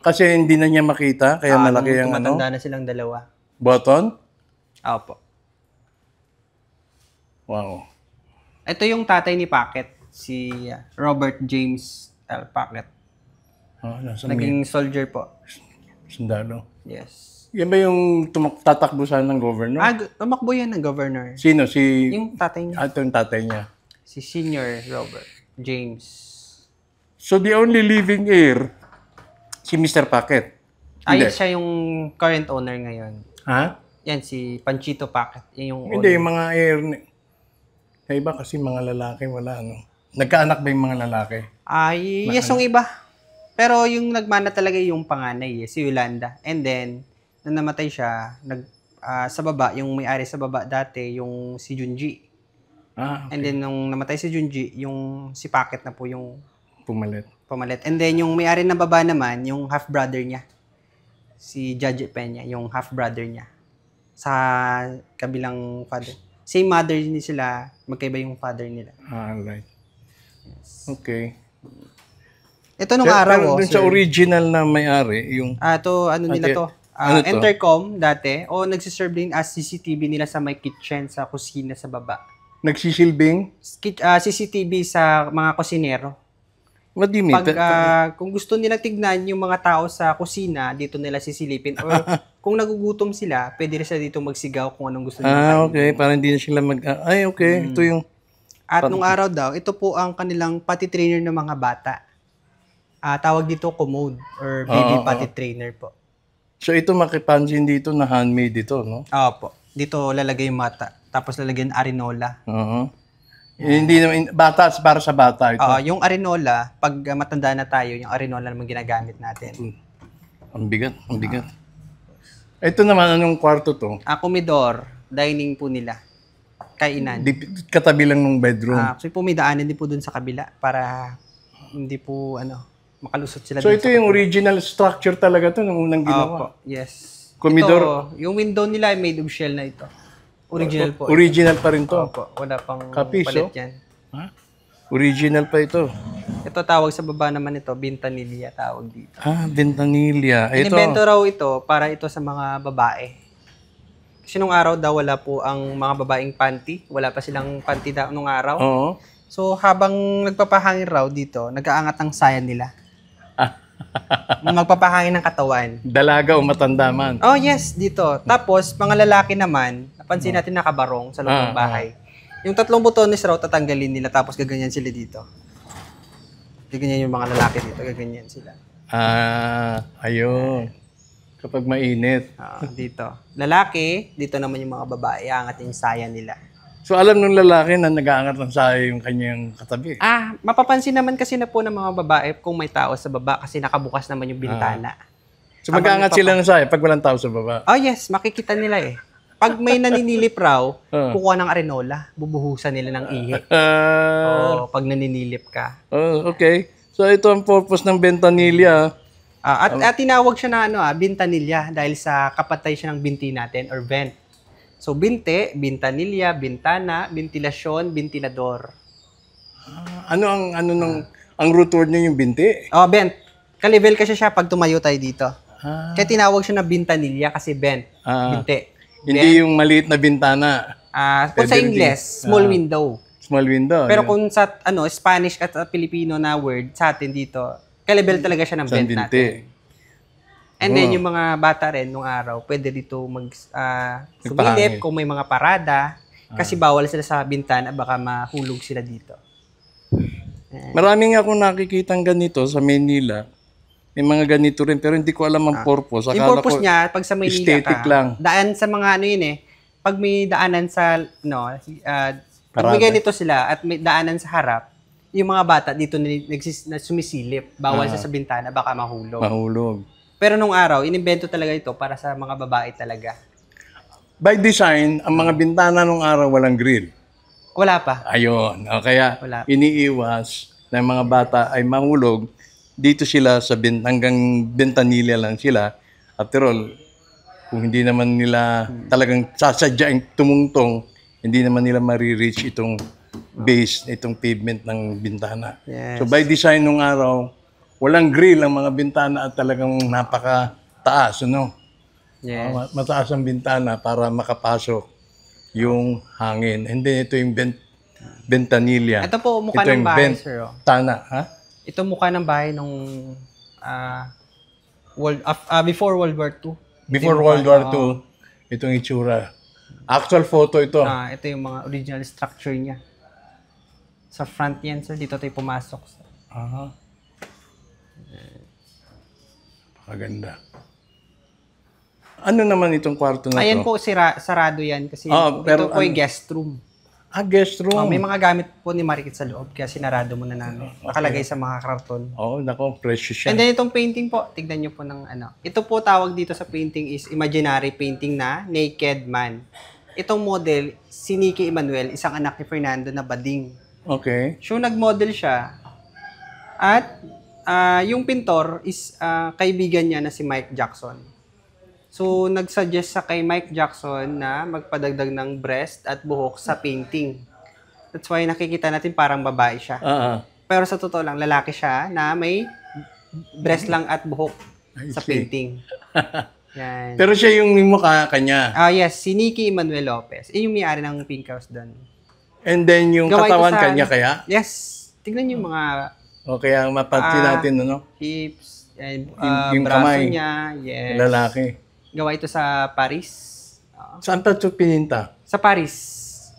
Kasi hindi na niya makita, kaya malaki ang Tumatanda na silang dalawa. button. Opo. Wow. Ito yung tatay ni Packet, si Robert James L. Packet. Nasa Naging soldier po. sundalo. Yes. Yan ba yung tatakbo sana ng governor? Tumakbo yan ng governor. Sino? Si... Yung tatay niya. Ito yung tatay niya. Si Senior Robert James. So the only living heir, si Mr. Packet. Ayun siya yung current owner ngayon. Ha? Yan, si Panchito Packet. Yan yung Hindi, owner. yung mga heir. Yung iba kasi mga lalaki, wala. Ano. Nagkaanak ba yung mga lalaki? Ay, yes, yung iba. Pero yung nagmana talaga yung panganay, si Yolanda. And then, nung namatay siya, sa baba, yung may-ari sa baba dati, yung si Junji. Okay. And then, nung namatay si Junji, yung si Packet na po yung Pumalit. pumalit. And then, yung may-ari ng baba naman, yung half-brother niya. Si Judge Peña, yung half-brother niya. Sa kabilang father. Same mother din sila, magkaiba yung father nila. Alright. Okay. Ito nung araw, Pero dun sa original na may-ari, yung... to, ano nila Okay. to? Ano to? Intercom dati, o nagsiserve din as CCTV nila sa may kitchen, sa kusina, sa baba. Nagsisilbing? CCTV sa mga kusinero. What do you mean? Kung gusto nila tignan yung mga tao sa kusina, dito nila sisilipin. Or kung nagugutom sila, pwede rin sila dito magsigaw kung anong gusto nila. okay. Para hindi na sila ay, okay. Ito yung... At nung araw daw, ito po ang kanilang potty trainer ng mga bata. Tawag dito commode or baby potty trainer po. So ito makipansin dito na handmade ito, no? Opo. Dito lalagay yung mata. Tapos lalagyan arenola. Hindi naman, bata, para sa bata ito. Yung arenola, pag matanda na tayo, yung arenola naman ginagamit natin. Ang bigat, ang bigat. Ito naman, anong kwarto to? Komedor, dining po nila. Kainan. Katabi lang ng bedroom. Kasi po may daanan din po dun sa kabila para hindi po makalusot sila So dun ito sa yung original structure talaga to nung unang ginawa. Opo, yes. Komedor. Ito, yung window nila ay made of shell na ito. Original po. Original pa rin to. Opo, wala pang Kapis, palit yan. Ha? Original pa ito. Ito tawag sa baba naman ito, Bintanilla tawag dito. Ventanilla. Ito. Inimbento raw ito para ito sa mga babae. Kasi nung araw daw wala po ang mga babaeng panty. Wala pa silang panty daw nung araw. Oo. So habang nagpapahangin raw dito, nag-aangat ang saya nila. Magpapahangin ng katawan. Dalaga o matanda man. Oh yes, dito. Tapos mga lalaki naman, napansin natin nakabarong sa loob ng bahay. Yung 3 butones raw tatanggalin nila tapos gaganyan sila dito. Gaganyan yung mga lalaki dito, gaganyan sila. Ayun. Kapag mainit. Dito. Lalaki, dito naman yung mga babae, angat yung saya nila. So alam ng lalaki na nag-aangat ng sayo yung kanyang katabi. Mapapansin naman kasi na po ng mga babae kung may tao sa baba kasi nakabukas naman yung bintana. So mag-aangat sila ng sayo pag walang tao sa baba. Oh yes, makikita nila eh. Pag may naninilip raw, kukuha ng arenola, bubuhusan nila ng ihi. Pag naninilip ka. Okay. So ito ang purpose ng Ventanilla. At tinawag siya na Bintanilla dahil sa kapatay siya ng binti natin or vent. So binte, bintanilla, bintana, ventilasyon, ventilador. Ang root word niya yung binti? Vent. Ka-level kasi siya pag tumayo tayo dito. Kaya tinawag siya na bintanilla kasi vent. Binte. Hindi yung maliit na bintana. Kung sa Ingles, small window. Small window. Pero kung sa Spanish at Filipino na word sa atin dito, ka-level talaga siya ng vent natin. And then yung mga bata rin nung araw, pwede dito sumilip kung may mga parada kasi bawal sila sa bintana, baka mahulog sila dito. Maraming akong nakikitang ganito sa Manila. May mga ganito rin pero hindi ko alam ang purpose. Yung purpose niya, pag sa Maynila aesthetic lang. Daan sa mga pag may daanan sa, pag may ganito sila at may daanan sa harap, yung mga bata dito na sumisilip, bawal sa bintana, baka mahulog. Mahulog. Pero nung araw, inimbento talaga ito para sa mga babae talaga. By design, ang mga bintana nung araw walang grill. Wala pa. Ayun. Kaya Wala. iniiwas na mga bata ay mahulog. Dito sila sa hanggang Ventanilla lang sila. After all, kung hindi naman nila talagang sasadyaing tumungtong, hindi naman nila marireach itong base, itong pavement ng bintana. Yes. So by design nung araw, walang grill ang mga bintana at talagang napaka-taas, ano? Yes. Mataas ang bintana para makapasok yung hangin. And then ito yung ventanilla. Ito po, mukha Ito ng yung bahay, sir. Oh. ventana, ha? Ito mukha ng bahay nung before World War II. Before World War II, itong itsura. Actual photo ito. Ito yung mga original structure niya. Sa front yan, sir. Dito tayo pumasok. Sir. Aha. Paganda. Ano naman itong kwarto na Ayan to? po, sarado yan. Kasi pero ito po yung guest room. Guest room. May mga gamit po ni Marikit sa loob. Kaya sinarado muna namin. Nakalagay sa mga karton. Nako, precious siya. And then itong painting po, tignan nyo po ng ano. Ito po tawag dito sa painting is imaginary painting na naked man. Itong model, si Nicky Emmanuel, isang anak ni Fernando na bading. Okay. So nag-model siya. At yung pintor is kaibigan niya na si Mike Jackson. So nag-suggest sa kay Mike Jackson na magpadagdag ng breast at buhok sa painting. That's why nakikita natin parang babae siya. Pero sa totoo lang, lalaki siya na may breast lang at buhok sa painting. Yan. Pero siya yung mukha kanya. Yes, si Nicky Emmanuel Lopez. Yung may-ari ng Pink House doon. And then yung Gawa ito katawan sa- kanya kaya? Yes. Tignan yung mga O kaya mapansin natin, ano? hips, and Yung braso kamay. niya. Yes. Lalaki. Gawa ito sa Paris. Saan pa ito pininta? Sa Paris.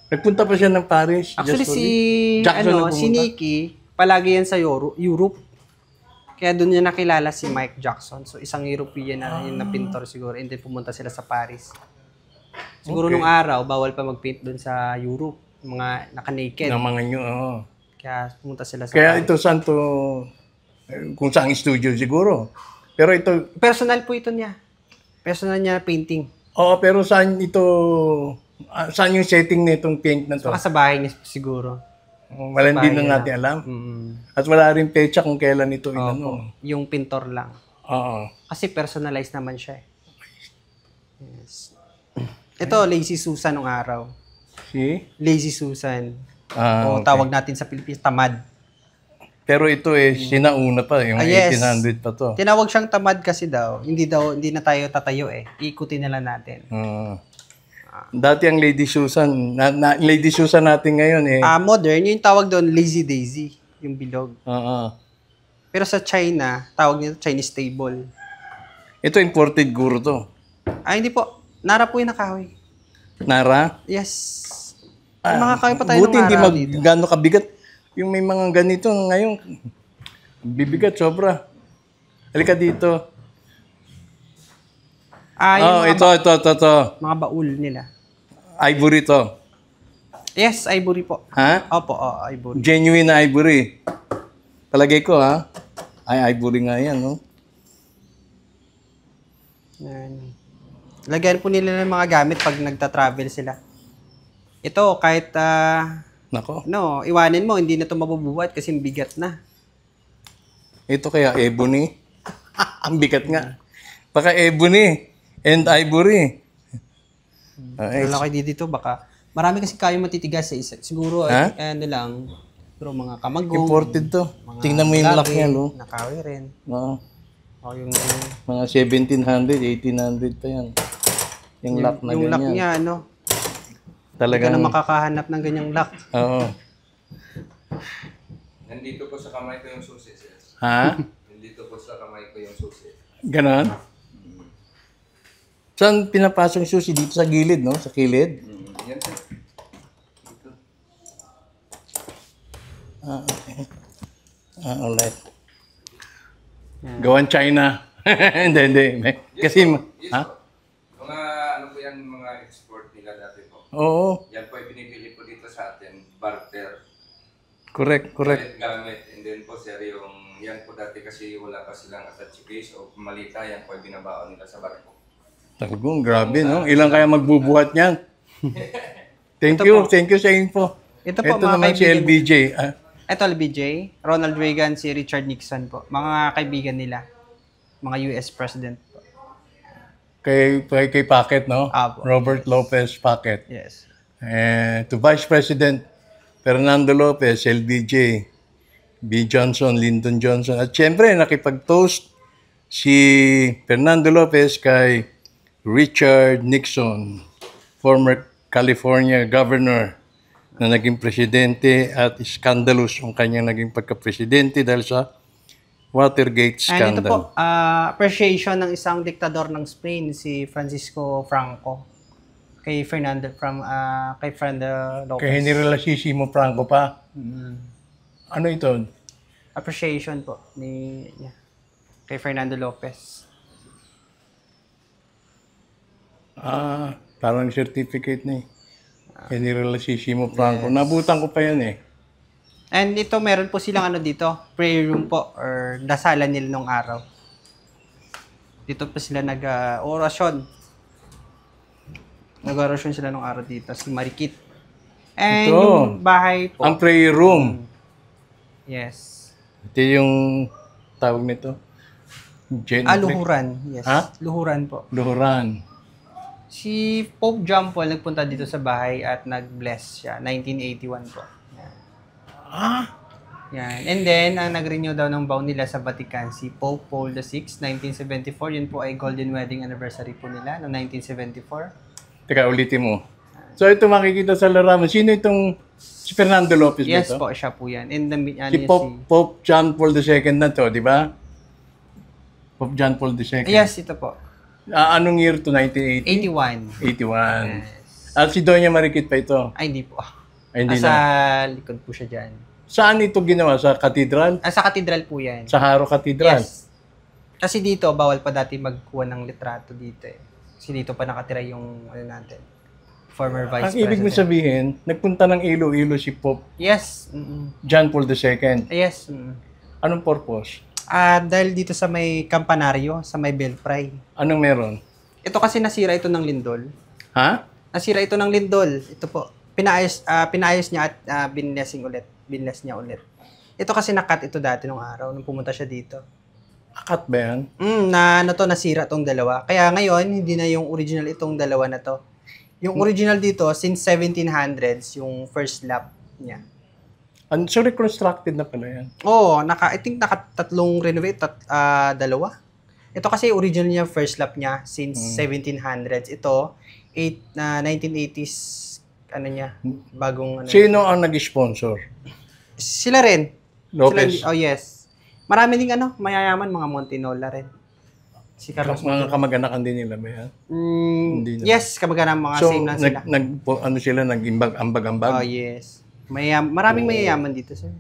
Nagpunta pa siya ng Paris? Actually, just for it? Jackson na si pumunta? Nicky, palagi yan sa Europe. Kaya doon niya nakilala si Mike Jackson. So, isang European na yung napintor siguro. And then pumunta sila sa Paris. Siguro Okay. nung araw, bawal pa mag-paint doon sa Europe. Yung mga naka-naked. Ng mga nyo, Kaya pumunta sila sa Kaya Paris. ito, saan to? Kung saan studio siguro. Pero ito, Personal po ito niya. Personal niya painting. pero saan ito, saan yung setting nitong paint na to? Baka sa bahay niya siguro. Wala din na natin alam. At wala rin pecha kung kailan ito inano. Yung pintor lang. Oo. Kasi personalized naman siya. Yes. Ito, Lazy Susan nung araw. See? Lazy Susan. okay. O tawag natin sa Pilipinas, tamad. Pero ito sinauna pa, yung Yes. 1800 pa to. Tinawag siyang tamad kasi hindi na tayo tatayo eh. Ikutin na lang natin. Dati ang Lady Susan, Lady Susan natin ngayon Modern, yung tawag doon, Lazy Daisy. Yung bilog. Oo. Pero sa China, tawag nito Chinese table. Ito imported guro to. Hindi po. Nara po yung nakahoy. Nara? Yes. May mga kahoy pa tayo Buti nung hindi araw dito. gano'ng kabigat. Yung may mga ganito ngayon, bibigat sobra. Halika dito. Yung mga, Ito. mga baul nila. Ivory to. Yes, ivory po. Ha? Opo, ivory. Genuine na ivory. Palagay ko, ha? Ivory nga yan, no? Yan. Lagyan po nila ng mga gamit pag nagta-travel sila. Ito, kahit, Nako. iwanin mo, hindi na ito mabubuhat kasi bigat na. Ito kaya ebony. Ang bigat nga. Baka ebony and ivory. Wala kayo dito, baka, marami kasi kayo matitigas sa isa. Siguro, ano lang, pero mga kamagong. Imported to. Tingnan mo yung lock niya, no? Nakawi rin. Oo. O yung Mga 1700, 1800 pa yan. Yung lock na yung ganyan. lock niya, Hindi Talagang, ka na makakahanap ng ganyang lock. oo. Nandito po sa kamay ko yung susi, sir. Ha? Nandito po sa kamay ko yung susi. Ganon? Saan pinapasok yung susi? Dito sa gilid, no? Sa kilid? Yan, sir. Dito. Okay. Alright. Gawan China. Hindi. Kasi, Yes ha? po. Mga ano po yan, mga export nila dati po. Oo. Yan po ay binibili po dito sa atin, barter. Correct. Gamit, gamit. And then po, sir, yung yan po dati kasi wala pa silang attache case o malita, yan po ay binabaon nila sa barko. Talagang grabe, no? Ilang kaya magbubuhat niyan? Thank you sa info. Ito po, Ito mga naman si kaibigan. LBJ. Ito, LBJ, Ronald Reagan, si Richard Nixon po. Mga kaibigan nila. Mga US President po. Kay Packet, no? Apo. Robert Lopez Packet. Yes. To Vice President Fernando Lopez, LBJ, B. Johnson, Lyndon Johnson. At syempre, nakipag-toast si Fernando Lopez kay Richard Nixon, former California governor na naging presidente at scandalous ang kanyang naging pagka-presidente dahil sa Watergate And ito po, scandal. appreciation ng isang diktador ng Spain, si Francisco Franco, kay Fernando Lopez. Kaya nirelasisimo Franco pa. Ano ito? Appreciation po niya kay Fernando Lopez. Parang certificate ni. Kaya nirelasisimo Franco. Nabutan ko pa yan eh. And ito, meron po silang ano dito, prayer room po, or dasalan nila nung araw. Dito po sila nag-orasyon. Nag-orasyon sila nung araw dito, si Marikit. And Ito. yung bahay po. Ang prayer room. Yes. Ito yung tawag nito. Luhuran. Yes. Ha? Luhuran po. Luhuran. Si Pope John Paul nagpunta dito sa bahay at nag-bless siya. 1981 po. Yan. Yan. And then, ang nag-renew daw ng vow nila sa Vatican, si Pope Paul VI, 1974. Yun po ay golden wedding anniversary po nila, no 1974. Teka, ulitin mo. So ito makikita sa larawan. Sino itong si Fernando Lopez ba Yes ito? po, siya po yan. In the, Si Pope John Paul II na to, di ba? Pope John Paul II. Yes, ito po. Anong year to? 1980? 81. 81. At si Doña Marikit pa ito. Ay, hindi po. Ay, hindi Nasa likod po siya dyan. Saan ito ginawa? Sa katedral? Sa katedral po yan. Sa Haro Katedral? Yes. Kasi dito, bawal pa dati magkuha ng litrato dito eh. Kasi dito pa nakatira yung, ano natin, former vice Ang ibig mo president. sabihin, nagpunta ng Iloilo si Pope Yes. John Paul II. Yes. Anong purpose? Dahil dito sa may kampanaryo, sa may Belfry. Anong meron? Ito kasi nasira ito ng lindol. Ha? Nasira ito ng lindol. Ito po. Pinayos niya at binless niya ulit. Ito kasi nakat ito dati nung araw nung pumunta siya dito. Akat ba yan? Nasira tong dalawa. Kaya ngayon, hindi na yung original itong dalawa na to. Yung original dito, since 1700s, yung first lap niya. So reconstructed na pala yan. Oo, I think tatlong renovate, dalawa. Ito kasi original niya, first lap niya, since 1700s. Ito, 1980s, ano niya, bagong ano. Sino ang nag-sponsor? Sila rin. Lopez? Yes. Marami ding mayayaman, mga Montinola rin. Si Carlos Mga kamag-anakan din nila ba yan? Hindi na. Yes, kamag-anak mga So, same lang sila. nag-ambag-ambag? Oh, yes. Maraming mayayaman dito, sir.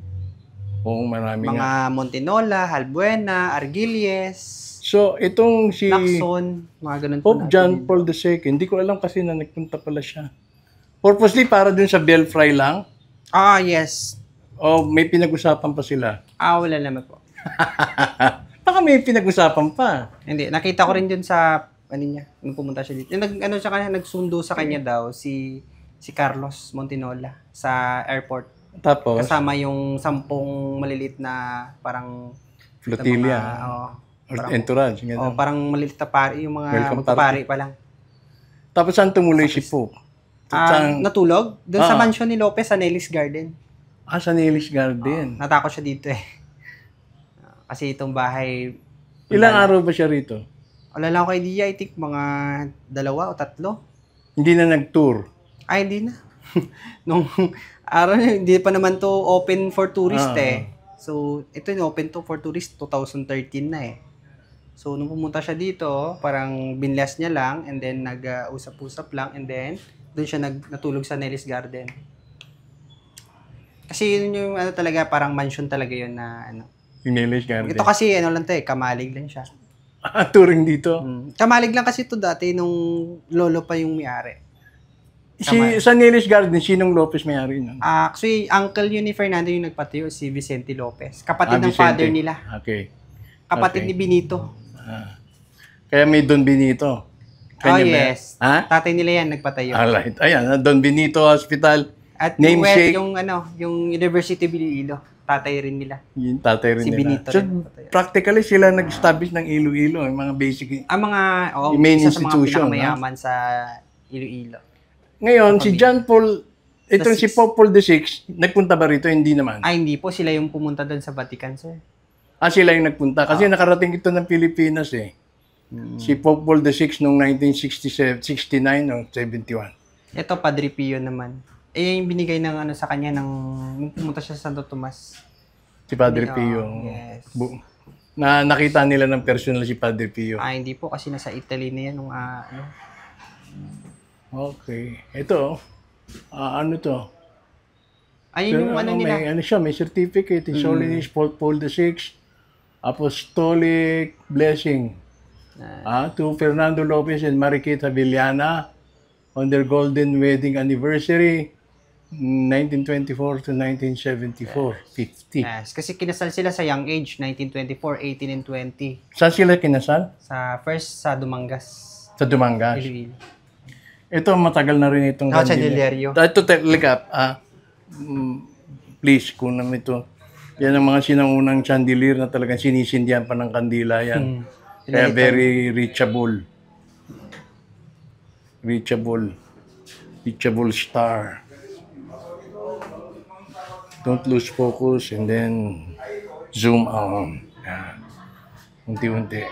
Oo, marami Mga nga. Montinola, Halbuena, Argilies, So, itong si Lacson, mga ganun po Pope natin John yun. Paul II, hindi ko alam kasi na nagpunta pala siya. Purposely para dun sa Belfry lang? Yes. O may pinag-usapan pa sila? Wala naman po. Baka may pinag-usapan pa. Hindi, nakita ko rin dun sa, niya, nung pumunta siya dito. Nagsundo sa kanya daw, si Carlos Montinola sa airport. Tapos, Kasama yung 10 maliliit na parang flotilla. parang, Entourage. Ganun. parang maliliit na pari, yung mga Welcome magpapari pa lang. Tapos saan tumuloy si Pope? Natulog? Doon sa mansion ni Lopez sa Nellis Garden. Sa Nellis Garden. Natakot siya dito eh. Kasi itong bahay... Ilang araw ba siya rito? Wala lang ako idea. I think mga 2 o 3. Hindi na nag-tour. Hindi na. Nung araw na, hindi pa naman to open for tourist eh. So, ito yung open to for tourist 2013 na eh. So, nung pumunta siya dito, parang binless niya lang and then nag-usap-usap lang and then doon siya natulog sa Nellis Garden. Kasi yun yung talaga, parang mansion talaga yun na Yung Nellis Garden. Ito kasi lang to kamalig lang siya. Touring dito. Kamalig lang kasi to dati nung lolo pa yung may-ari. Sa Nellis Garden, sinong Lopez may-ari nun? Actually, uncle yun ni Fernando yung nagpatayo, si Vicente Lopez. Kapatid ng Vicente. father nila. Okay. Kapatid Okay. ni Benito. Kaya may Don Benito. Kanya ba? Yes. Ha? Tatay nila yan nagpatayo. Alright. Ayan, Don Benito Hospital. At namesake. yung University of Iloilo, tatay rin nila. Yung tatay rin Si nila. Benito So, rin nagpatayo. practically sila nag-establish ng Iloilo. Yung mga basic. Ang mga, Yung main isa sa mga institution, pinakamayaman sa Iloilo. Ngayon, si John Paul, itong si six. Pope Paul VI, nagpunta ba rito? Hindi naman. Hindi po, sila yung pumunta doon sa Vatican, sir. Sila yung nagpunta. Kasi nakarating ito ng Pilipinas eh. Si Pope Paul VI noong 1967, 69 o 71. Ito, Padre Pio naman. Yung binigay ng ano sa kanya nung pumunta siya sa Santo Tomas. Si Padre Oo, Pio. yes. Na nakita nila ng personal si Padre Pio. Hindi po kasi nasa Italy na yan nung ano. Okay. Ito, ano to? Ayun yung ano nila. May certificate. His Holiness Pope Paul VI, Apostolic Blessing. To Fernando Lopez and Mariquita Villana on their golden wedding anniversary, 1924 to 1974, 50. Yes, kasi kinasal sila sa young age, 1924, 18 and 20. Saan sila kinasal? Sa Dumangas. Sa Dumangas. Iloilo. Ito, matagal na rin itong Sa Candelario. Ito, Likap, please, kung naman ito. Yan ang mga sinangunang chandelier na talagang sinisindihan pa ng kandila yan. Kaya very reachable. Reachable star. Don't lose focus and then zoom out. Yan. Unti-unti.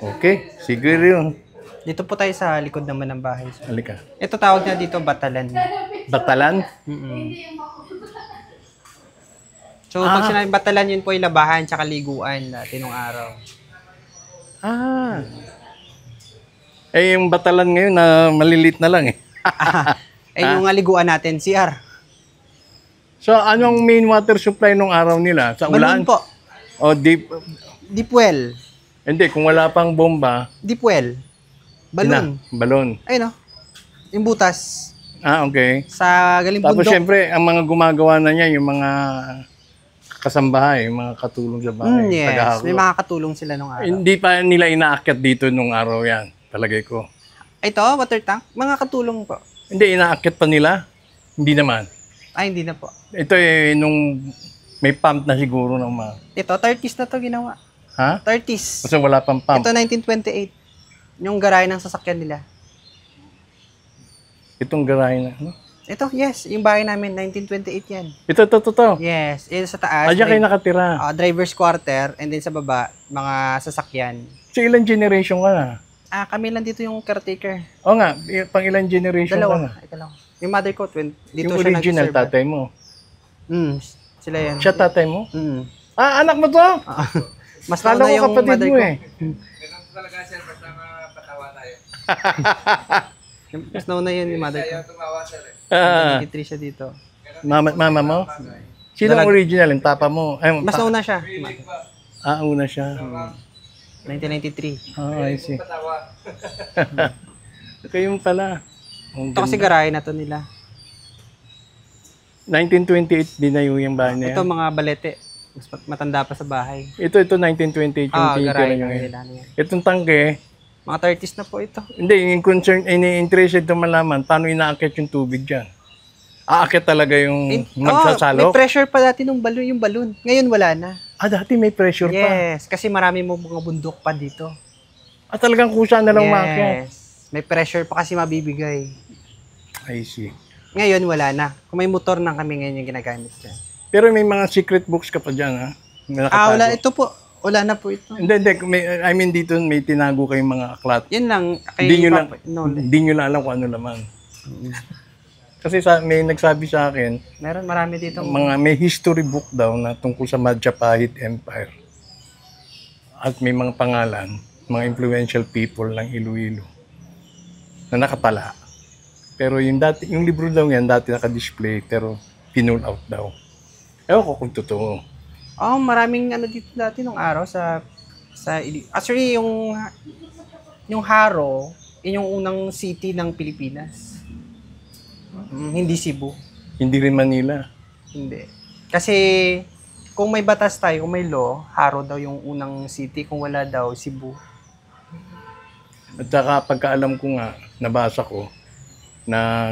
Okay, sige rin. Dito po tayo sa likod naman ng bahay. Halika. Ito tawag na dito Batalan. Batalan? So, pag sinabing Batalan, yun po yung labahan tsaka liguan natin nung araw. Yung Batalan ngayon na malilit na lang eh. Yung liguan natin, CR. So, anong main water supply nung araw nila? Sa ulan? Balon po. O deep? Deep well. Hindi, kung wala pang bomba. Deep well. Balon. Balon. Ayun o. Yung butas. Okay. Sa galing Tapos bundok. syempre, ang mga gumagawa na niya, yung mga kasambahay, yung mga katulong sa bahay. Yes. Tagahawak. May makakatulong sila nung araw. Hindi pa nila inaakyat dito nung araw yan. Talagay ko. Ito, water tank. Mga katulong po. Hindi, inaakyat pa nila. Hindi naman. Hindi na po. Ito nung may pump na siguro ng mga... Ito, 30s na to ginawa. Ha? 30s. Kasi wala pang pump. Ito, 1928. Yung garahe ng sasakyan nila. Itong garahe na. Ito, yes. Yung bahay namin, 1928 yan. Ito. Yes. Ito sa taas. Diyan kayo nakatira. Driver's quarter. And then sa baba, mga sasakyan. So, ilang generation ka na? Kami lang dito yung caretaker. Oo nga, pang ilang generation ka na? Ito lang. Yung mother ko, dito Yung siya original nag-serve. tatay mo? Sila yan. Siya tatay mo? Anak mo to? Mas Kala nauna ko yung kapatid mother mo ko. Ganun talaga sir, basta mapatawa tayo. Mas nauna yun yung mother ko. Ayaw tumawa sir eh. 23 siya dito. Mama mo? Sino ang original? Yung papa mo? Mas nauna siya. Una siya. 1993. I see. Patawa. Kayong pala. Ito kasi garahe na to nila. 1928 dinayo yung bahay na yan. Ito mga balete. Mas matanda pa sa bahay. Ito 1928 yung tinitira garahe nyo na ngayon. nila. Yan. Itong tangke, Mga 30s na po ito. hindi, yung concern, ini-interested na malaman, paano inaakit yung tubig dyan? Aakit talaga yung May magsasalok? pressure pa dati nung balon, yung balon. Ngayon wala na. Dati may pressure pa. Yes, kasi marami mo mga bundok pa dito. Talagang kusa na lang maakyat. Yes. May pressure pa kasi mabibigay. I see. Ngayon wala na. Kung may motor na kami ngayon yung ginagamit dyan. Pero may mga secret books ka pa dyan, ha? May nakatago. Wala. Ito po. Wala na po ito. Hindi. I mean, dito may tinago kayong mga aklat. Yan lang. Hindi nyo No, lang alam kung ano laman. Kasi may nagsabi sa akin, meron marami dito. may history book daw na tungkol sa Majapahit Empire. At may mga pangalan, mga influential people ng Iloilo na nakatala. Pero yung libro daw yan, dati naka-display, pero pinull out daw. Ewan ko kung totoo. Maraming ano dito dati nung araw actually yung Haro, yun yung unang city ng Pilipinas. Hindi Cebu. Hindi rin Manila. Hindi. Kasi kung may batas tayo, kung may law, Haro daw yung unang city, kung wala daw Cebu. At saka pagkaalam ko nga, nabasa ko, na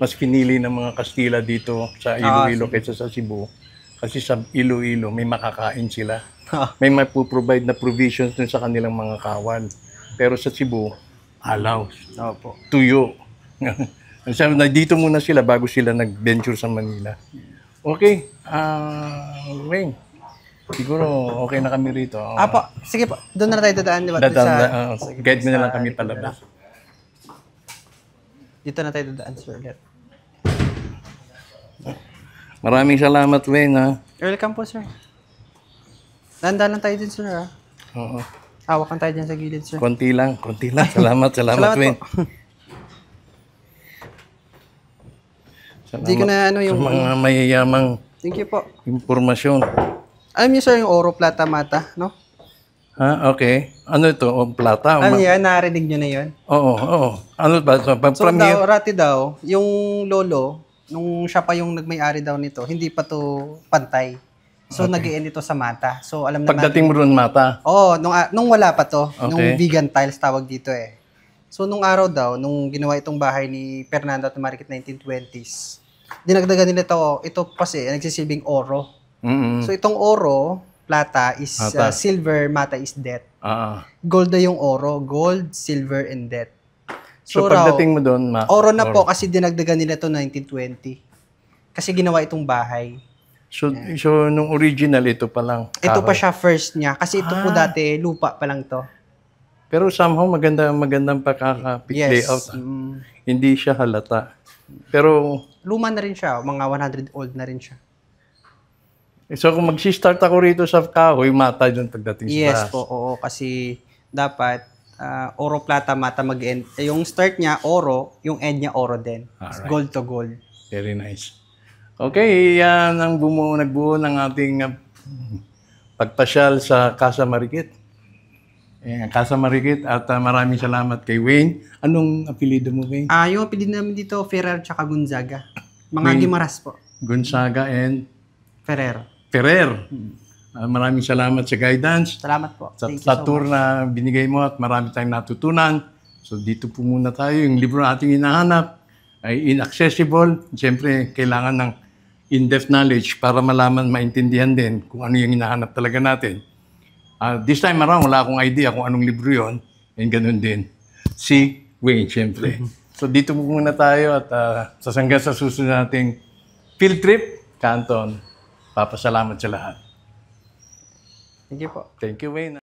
mas pinili ng mga Kastila dito sa Iloilo kaysa sa Cebu. Kasi sa Iloilo, may makakain sila. May mapuprovide na provisions dun sa kanilang mga kawal. Pero sa Cebu, alaws. Opo. Tuyo. Sabi na dito muna sila bago sila nag-venture sa Manila. Okay. Wayne. Siguro okay na kami rito. Apo, sige po. Doon na tayo dadaan, di ba? Sige po, Guide mo na lang sa kami likod na palabas. lang. Dito na tayo dadaan, sir. Maraming salamat, Wayne, ha? Welcome po, sir. Dahan-dahan lang tayo din, sir, ha? Oo. Hawakan tayo dyan sa gilid, sir. Konti lang, konti lang. Salamat, Salamat Wayne. po. Hindi ko na ano yung... Sa mga mayayamang Thank you po. impormasyon. Alam niyo, sir, yung oro plata mata, no? Ha? Okay. Ano ito? O, plata? Ano yan? Narinig niyo na yun? Oo, oo. Ano ba? So, So from here? daw, rati daw, yung lolo, nung siya pa yung nagmay-ari daw nito, hindi pa to pantay. So nag-i-end ito sa mata. So alam naman Pagdating mo ron mata. oh, nung wala pa to, nung Okay. vegan tiles tawag dito eh. So nung araw daw, nung ginawa itong bahay ni Fernando at Marikit 1920s, dinagdagan nila ito kasi nagsisilbing oro. Mm-mm. So itong oro, plata is Mata. silver, mata is death. Ah. Gold na yung oro, gold, silver, and death. So, raw, pagdating mo doon, oro na po kasi dinagdagan nila to 1920. Kasi ginawa itong bahay. So, nung original, ito pa lang. Ito pa kahoy. siya first niya. Kasi ito po dati, lupa pa lang to. Pero somehow, magandang pagkaka-pick Yes. layout. Hindi siya halata. Pero, Luma na rin siya. Mga 100 old na rin siya. so kung mag-start ako rito sa kahoy, mata doon pagdating sa Yes taas. po, oo. Kasi dapat oro, plata, mata mag-end. Yung start niya, oro. Yung end niya, oro din. Alright. Gold to gold. Very nice. Okay, yan ang nagbuo ng ating pagpasyal sa Casa Marikit. Casa Marikit at maraming salamat kay Wayne. Anong apelido mo, Wayne? Yung apelido namin dito, Ferrer tsaka Gonzaga. Mga Gimaras po. Gonzaga and Ferrer. Ferrer. Maraming salamat sa guidance. Salamat po. Sa, Thank you sa so tour much. na binigay mo at marami tayong natutunan. So dito po muna tayo. Yung libro na ating hinahanap ay inaccessible. Siyempre, kailangan ng in-depth knowledge para malaman, maintindihan din kung ano yung hinahanap talaga natin. This time around, wala akong idea kung anong libro yon. And ganun din. Si Wayne, siyempre. So dito po muna tayo at sasangga sa susunod nating field trip, Canton. Papasalamat sa lahat. Thank you po. Thank you, Wayne.